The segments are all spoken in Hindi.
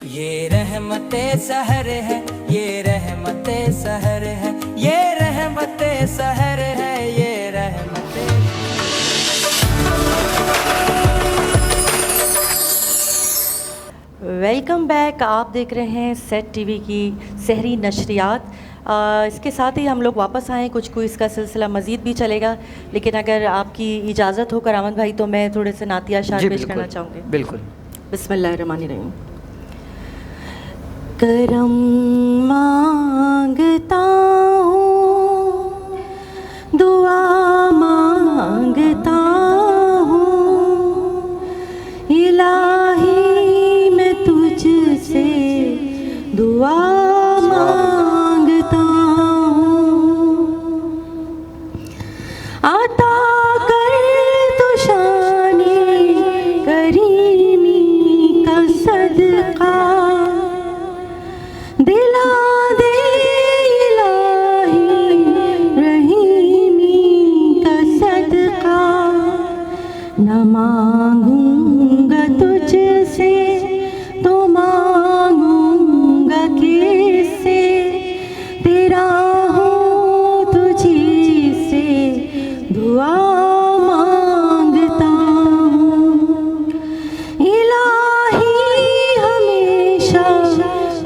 ये रहमते सहर है, ये रहमते सहर है, ये रहमते सहर है, ये रहमते। Welcome back. आप देख रहे हैं सेट टीवी की सहरी नशरियात। इसके साथ ही हम लोग वापस आए, कुछ क्विज़ का सिलसिला मज़ीद भी चलेगा, लेकिन अगर आपकी इजाज़त हो करामत भाई तो मैं थोड़े से नातिया अशार पेश करना चाहूँगी। बिल्कुल। बिस्मिल्लाहिर्रहमानिर्रहीम। करम मांगता हूँ, दुआ मांगता हूँ, इलाही मैं तुझसे दुआ मांगता हूँ। आता कर तो शाने करीमी का सदका, दिला दे इलाही रहीमी का सदका। न मांगूंगा तुझसे तो मांगूंगा किससे, तेरा हूँ तुझी से दुआ मांगता हूँ। इलाही हमेशा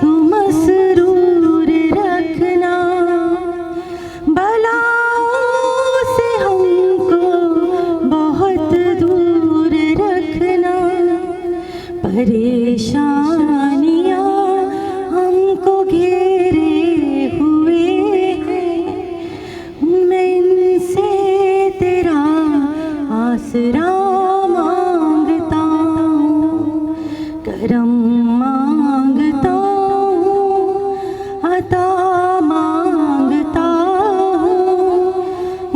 तू मसरूर रखना, बलाओं से हमको बहुत दूर रखना। परेशानियाँ हमको घेरे हुए हैं, मैं इनसे तेरा आसरा मांगता हूँ। करम मांगता हूँ, अता मांगता हूँ,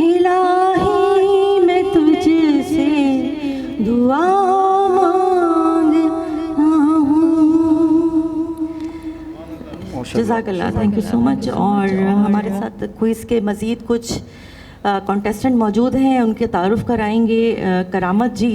इलाही मैं तुझसे दुआ मांगता हूँ। जज़ाकल्लाह, थैंक यू सो मच। और हमारे साथ क्विज़ के मज़ीद कुछ कॉन्टेस्टेंट मौजूद हैं, उनके तारुफ कराएंगे। करामत जी,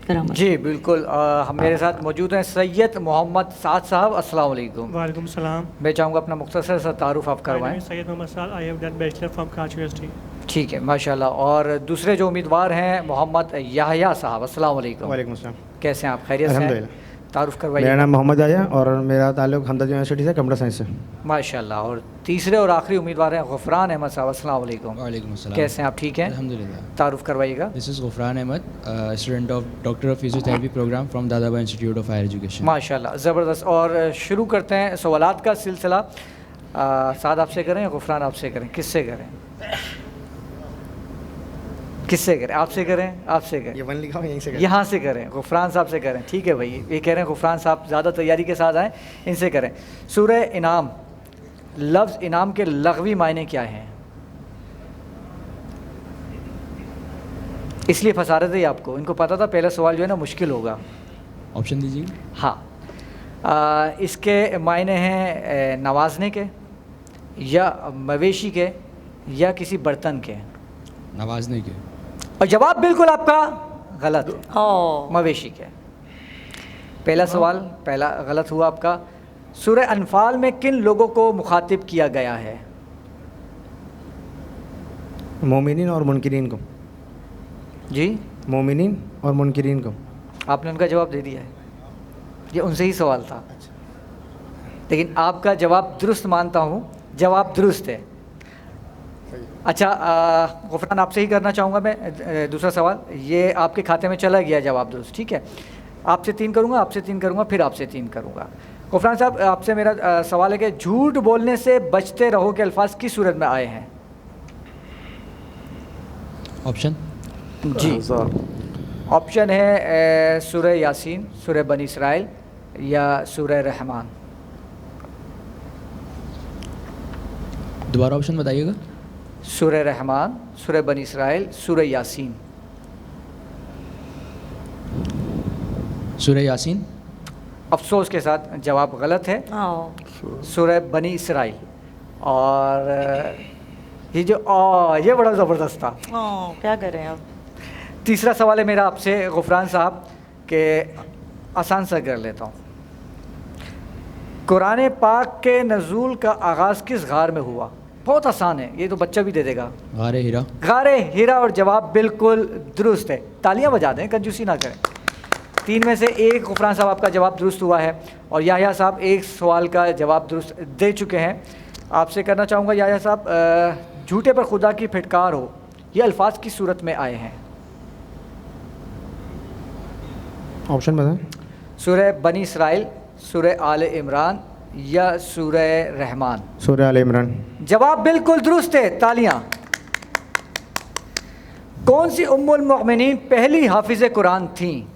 करामत जी बिल्कुल। हम मेरे साथ मौजूद हैं सैयद मोहम्मद साद साहब। अस्सलाम वालेकुम। वालेकुम सलाम। मैं चाहूँगा अपना मुख्तसर सा तारुफ आप करवाएं। Syed Mohammad Saad, I have done bachelor from Karachi university. ठीक है, माशाल्लाह। और दूसरे जो उम्मीदवार हैं मोहम्मद याहया साहब। अस्सलाम वालेकुम। वालेकुम सलाम। कैसे हैं आप? खैरियत से हैं? अल्हम्दुलिल्लाह। तारुफ करवाइए। मेरा नाम मोहम्मद याहया और मेरा ताल्लुक़ हमदर्द यूनिवर्सिटी से, कंप्यूटर साइंस से। माशाल्लाह। और तीसरे और आखिरी उम्मीदवार हैं गुफरान अहमद साहब। अस्सलाम वालेकुम। वालेकुम अस्सलाम। कैसे हैं आप? ठीक हैं? अल्हम्दुलिल्लाह। तारुफ करवाइएगा। This is Ghufran Ahmed, student of doctor of physiotherapy programme from Dadabhoy institute of higher education. माशाल्लाह, ज़बरदस्त। और शुरू करते हैं सवालात का सिलसिला। साद आपसे करें या गुफरान आपसे करें? किससे करें? किससे करें? आपसे करें? आपसे करें? ये वन लिखा हो, यहीं से करें। यहाँ से करें, गुफरान साहब से करें। ठीक है भाई, ये कह रहे हैं गुफरान साहब ज़्यादा तैयारी के साथ आए, इनसे करें। सूरह इनाम, लफ्ज़ इनाम के लग़वी मायने क्या हैं? इसलिए फंसा रहे थे आपको, इनको पता था पहला सवाल जो है ना मुश्किल होगा। ऑप्शन दीजिए। हाँ, इसके मायने हैं नवाजने के, या मवेशी के, या किसी बर्तन के। नवाजने के। और जवाब बिल्कुल आपका गलत है, मवेशी के। पहला सवाल पहला गलत हुआ आपका। सूरह अनफाल में किन लोगों को मुखातिब किया गया है? मोमिनीन और मुनकिरीन को। जी, मोमिनीन और मुनकिरीन को। आपने उनका जवाब दे दिया है, ये उनसे ही सवाल था। लेकिन आपका जवाब दुरुस्त मानता हूँ, जवाब दुरुस्त है। अच्छा, गुफरान आपसे ही करना चाहूँगा मैं दूसरा सवाल। ये आपके खाते में चला गया जवाब दुरुस्त, ठीक है। आपसे 3 करूँगा, आपसे 3 करूँगा, फिर आपसे 3 करूँगा। गुफरान साहब, आपसे मेरा सवाल है कि झूठ बोलने से बचते रहो के अल्फाज किस सूरत में आए हैं? ऑप्शन जी, ऑप्शन है सूरह यासीन, सूरह बनी इसराइल, या सूरह रहमान। दोबारा ऑप्शन बताइएगा। सूरह रहमान, सूरह बनी इसराइल, सूरह यासीन। सूरह यासीन। अफसोस के साथ जवाब गलत है, सूरह बनी इसराइल। और ये जो ये बड़ा ज़बरदस्त था। क्या करें अब। तीसरा सवाल है मेरा आपसे गुफरान साहब के आसान सा कर लेता हूँ। कुरान पाक के नज़ूल का आगाज़ किस गार में हुआ? बहुत आसान है, ये तो बच्चा भी दे देगा। गारे हीरा। गारे हीरा, और जवाब बिल्कुल दुरुस्त है। तालियां बजा दें, कंजूसी ना करें। 3 में से 1 गुफरान साहब आपका जवाब दुरुस्त हुआ है, और याह्या साहब 1 सवाल का जवाब दुरुस्त दे चुके हैं। आपसे करना चाहूँगा याह्या साहब, झूठे पर खुदा की फिटकार हो, ये अल्फाज किस सूरत में आए हैं? ऑप्शन बताएं। सूरह बनी इसराइल, सूरह आले इमरान या सूरह रहमान? सूरह आल इमरान। जवाब बिल्कुल दुरुस्त है, तालियां। कौन सी उम्मुल मोमिनीन पहली हाफिज़ कुरान थी?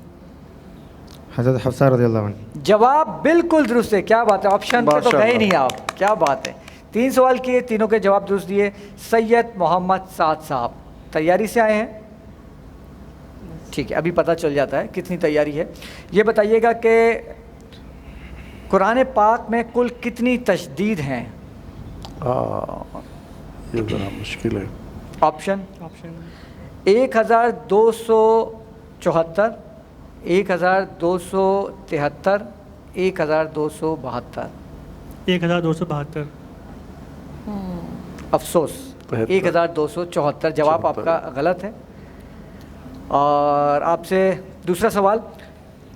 हज़रत हफ्सा रज़ियल्लाहु अन्हा। जवाब बिल्कुल दुरुस्त है, क्या बात है, ऑप्शन पे तो गए नहीं आप, क्या बात है। 3 सवाल किए, तीनों के जवाब दुरुस्त दिए। सैयद मोहम्मद साद साहब तैयारी से आए हैं? ठीक है, अभी पता चल जाता है कितनी तैयारी है। ये बताइएगा कि कुरान पाक में कुल कितनी तशदीद हैं? ये ज़रा मुश्किल है। ऑप्शन? ऑप्शन 1274, 1273, 1272। 1272। अफसोस, 1274 जवाब आपका गलत है। और आपसे दूसरा सवाल,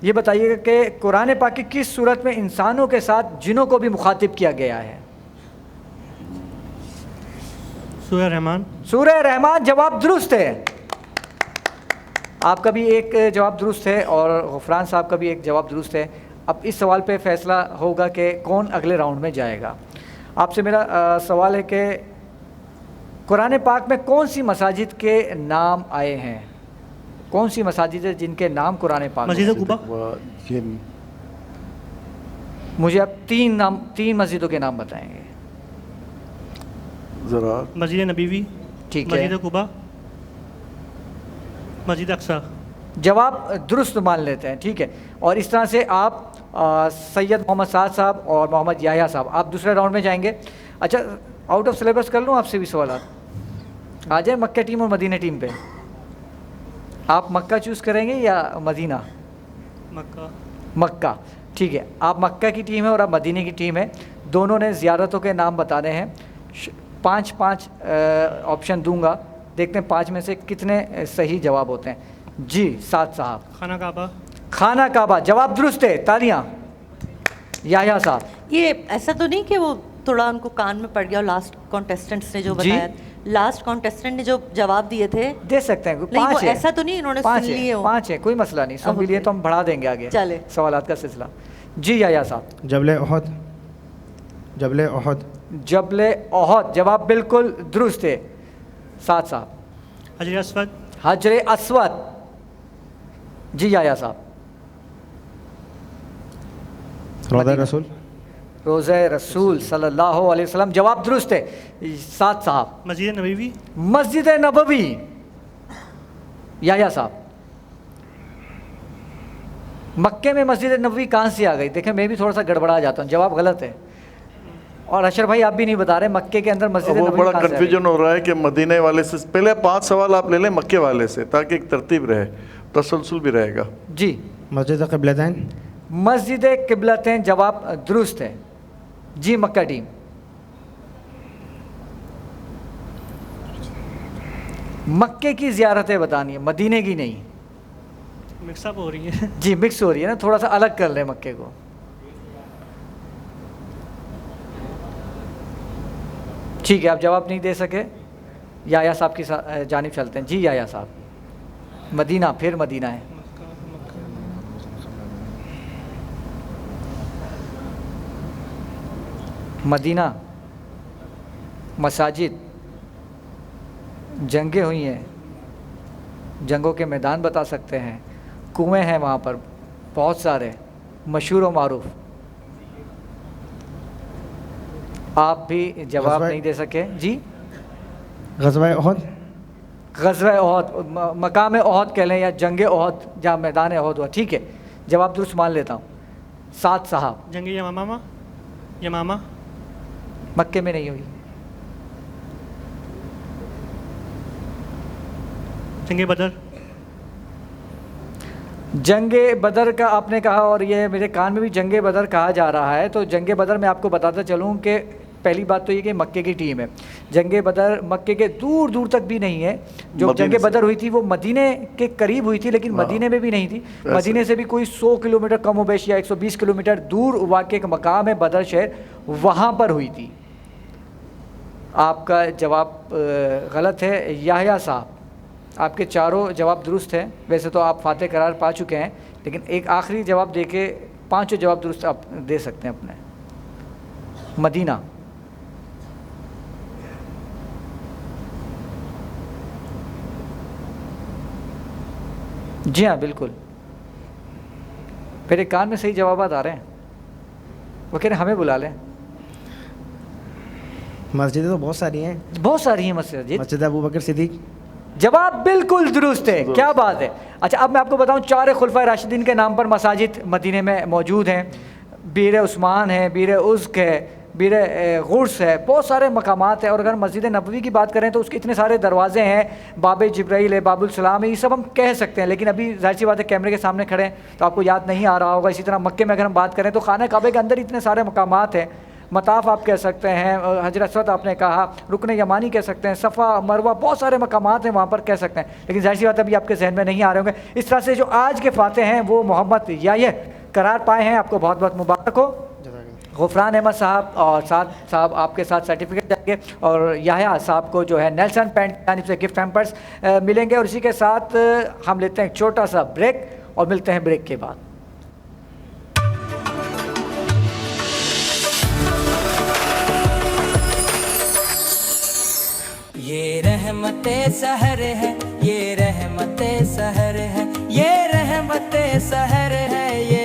ये बताइएगा कि कुरान पाक की किस सूरत में इंसानों के साथ जिनों को भी मुखातिब किया गया है? सूरह रहमान। सूरह रहमान, जवाब दुरुस्त है। आपका भी एक जवाब दुरुस्त है और गुफरान साहब का भी एक जवाब दुरुस्त है। अब इस सवाल पे फैसला होगा कि कौन अगले राउंड में जाएगा। आपसे मेरा सवाल है कि कुरान पाक में कौन सी मसाजिद के नाम आए हैं? कौन सी मसाजिद है जिनके नाम कुरान पाक में? मस्जिद कुबा। मुझे आप 3 मस्जिदों के नाम बताएंगे। ज़रा मस्जिद नबीवी, ठीक है, मस्जिद कुबा, मस्जिद अक्सा। जवाब दुरुस्त मान लेते हैं, ठीक है। और इस तरह से आप सैयद मोहम्मद साद साहब और मोहम्मद याह्या साहब आप दूसरे राउंड में जाएंगे। अच्छा, आउट ऑफ सिलेबस कर लूँ आपसे भी सवाल? आ जाए मक्का टीम और मदीना टीम पे। आप मक्का चूज़ करेंगे या मदीना? मक्का। मक्का, ठीक है। आप मक्का की टीम है और आप मदीने की टीम है। दोनों ने ज़ियारतों के नाम बताने हैं। 5-5 ऑप्शन दूंगा, देखते हैं 5 में से कितने सही जवाब होते हैं। जी साद साहब। खाना काबा। खाना काबा, जवाब दुरुस्त है, तालियां। याह्या साहब। ये ऐसा तो नहीं कि वो थोड़ा उनको कान में पड़ गया, लास्ट कॉन्टेस्टेंट्स ने जो जी? बताया, लास्ट कॉन्टेस्टेंट ने जो जवाब दिए थे, दे सकते हैं, नहीं 5 वो है। ऐसा तो नहीं इन्होंने सुन 5 लिए है, हो? 5 है, कोई मसला नहीं, सुन भी लिए तो हम बढ़ा देंगे आगे चले। सवालात का सिलसिला। जी याह्या साहब। जबले ओहद। जबले ओहद। जबले ओहद, जवाब बिल्कुल दुरुस्त है। साद साहब। हजर अस्वद। हजर अस्वद, जी याह्या साहब। रौज़ा रसूल। रोज़ा रसूल सल्लल्लाहु अलैहि वसल्लम, जवाब दुरुस्त है। साद साहब। मस्जिद नबीवी। मस्जिद नबवी, याह्या साहब। मक्के में मस्जिद नबवी कहाँ से आ गई? देखें मैं भी थोड़ा सा गड़बड़ा जाता हूँ, जवाब गलत है। और अशर भाई आप भी नहीं बता रहे मक्के के अंदर मस्जिद वो नबवी बड़ा कहाँ से आ गई? कन्फ्यूजन हो रहा है कि मदीने वाले से पहले 5 सवाल आप ले लें मक्के वाले से, ताकि एक तरतीब रहे, तसलसल भी रहेगा। जी। मस्जिद क़िबलतैन। मस्जिद क़िबलतैन, जवाब दुरुस्त है। जी मक्का टीम। मक्के की ज़ियारतें बतानी है, मदीने की नहीं। मिक्सअप हो रही है। जी मिक्स हो रही है ना, थोड़ा सा अलग कर लें मक्के को। ठीक है, आप जवाब नहीं दे सके, याह्या साहब की जानिब चलते हैं। जी याह्या साहब। मदीना, फिर मदीना है। मदीना, मसाजिद, जंगें हुई हैं, जंगों के मैदान बता सकते हैं, कुएं हैं वहाँ पर बहुत सारे मशहूर व मारूफ। आप भी जवाब नहीं दे सके। जी। ग़ज़वा ओहद। ग़ज़वा ओहद, मकाम ओहद कह लें या जंग ओहद, जहाँ मैदान ओहद हुआ, ठीक है, जवाब दुरुस्त मान लेता हूँ। साद साहब। जंग यमामा। यमामा मक्के में नहीं हुई। जंग बदर। जंगे बदर का आपने कहा और ये मेरे कान में भी जंगे बदर कहा जा रहा है। तो जंगे बदर मैं आपको बताता चलूँ कि पहली बात तो ये कि मक्के की टीम है। जंगे बदर मक्के के दूर दूर तक भी नहीं है। जो मदीने जंगे से। बदर हुई थी वो मदीने के करीब हुई थी, लेकिन हाँ। मदीने में भी नहीं थी। ऐसे। मदीने से भी कोई 100 किलोमीटर कम हो बेश या 120 किलोमीटर दूर वाक़ एक मकाम है बदर शहर, वहाँ पर हुई थी। आपका जवाब गलत है याह्या साहब। आपके चारों जवाब दुरुस्त हैं। वैसे तो आप फातह करार पा चुके हैं, लेकिन एक आखिरी जवाब दे के पाँचों जवाब दुरुस्त आप दे सकते हैं अपने। मदीना। जी हाँ बिल्कुल। मेरे कान में सही जवाब आ रहे हैं। वो कह रहे हैं हमें बुला लें। मस्जिदें तो बहुत सारी हैं। बहुत सारी हैं मस्जिद। मस्जिद अबू बकर सिद्दीक। जवाब बिल्कुल दुरुस्त है। क्या बात है। अच्छा अब मैं आपको बताऊं, 4 खुलफाए राशिदीन के नाम पर मसाजिद मदीने में मौजूद हैं। बीर उस्मान है, बीर उज़्क है, बीर गुर्स है, बहुत सारे मकामात हैं। और अगर मस्जिद नबवी की बात करें तो उसके इतने सारे दरवाजे हैं, बाब जिब्राइल है, बाबुल सलाम है, ये सब हम कह सकते हैं। लेकिन अभी जाहिर सी बात है कैमरे के सामने खड़े हैं तो आपको याद नहीं आ रहा होगा। इसी तरह मक्के में अगर हम बात करें तो खाना काबे के अंदर इतने सारे मकामात हैं। मताफ़ आप कह सकते हैं, हजरत अस्वद आपने कहा, रुकन यमानी कह सकते हैं, सफ़ा मरवा, बहुत सारे मकामात हैं वहाँ पर कह सकते हैं। लेकिन जाहिर सी बात अभी आपके जहन में नहीं आ रहे होंगे। इस तरह से जो आज के फाते हैं वो मोहम्मद याह्या करार पाए हैं। आपको बहुत बहुत मुबारक हो। गुफरान अहमद साहब और साहब आपके साथ सर्टिफिकेट जाएंगे और याह्या साहब को जो है नेल्सन पेंट जानिब से गिफ्ट हैम्पर्स मिलेंगे। और इसी के साथ हम लेते हैं एक छोटा सा ब्रेक और मिलते हैं ब्रेक के बाद। ये रहमते सहर है, ये रहमते सहर है, ये रहमते सहर है, ये